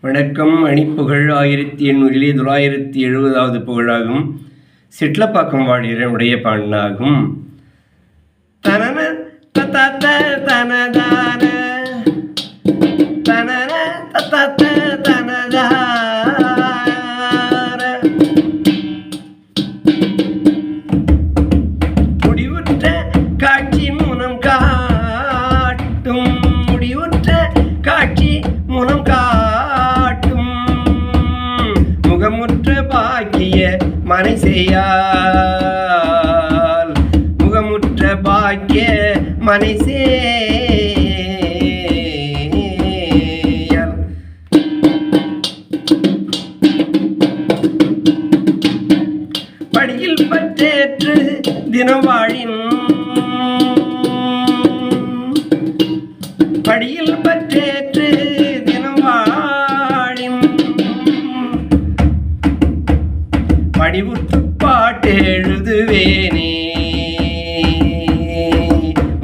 வணக்கம். அணிப்புகழ் 1800 புகழாகும். சிட்லப்பாக்கம் வாழ்கிறேன் உடைய பாண்ணாகும். தனன தத்த தனதான தனன தத்த தனதான முடிவுற்ற காட்சி முனம் காட்டும். முடிவுற்ற காட்சி முனம் காட்டும். முகமுற்ற பாக்கிய மனை செய்யால். முகமுற்ற பாக்கிய மனை செய்யால். படியில் பற்றேற்று தினம் வாழின். படியில் பற்றேற்று தினம் வாழின். படிவுற்று பாட்டு எழுதுவேனே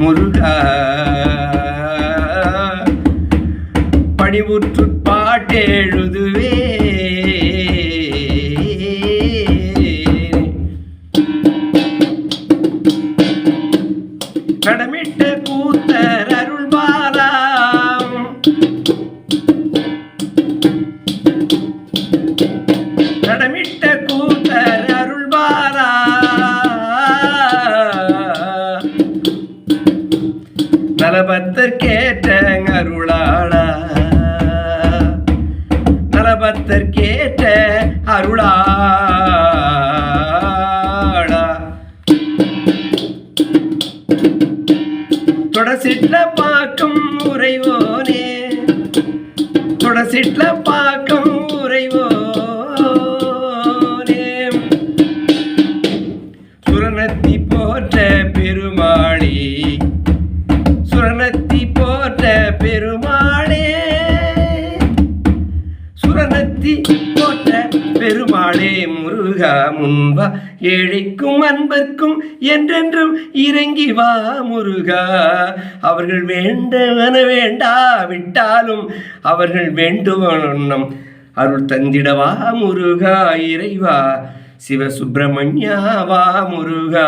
முருகா. படிவுற்று பாட்டு எழுதுவே கடமிட்ட கூத்தர் அருள் பாலாம். கடமிட்ட கூத்தர் அருள் பாலா. நலபத்தர் கேட்ட அருளாளா. நலபத்தர் கேட்ட அருளாளா. தொடசிட்ல பாக்கும் உறைவோனே. தொடசிட்ல பாக்கும் உறைவோனே. சுரணத்தி போற்ற பெருமாளே. சுரணத்தி போற்ற பெருமாளே. சுரணத்தி போற்ற பெருமாளே முருகா. முன்பா ஏழைக்கும் அன்பர்க்கும் என்றென்றும் இறங்கி வா முருகா. அவர்கள் வேண்டவன வேண்டா விட்டாலும் அவர்கள் வேண்டுவனம் அருள் தந்திடவா முருகா. இறைவா சிவசுப்பிரமணியா வா முருகா.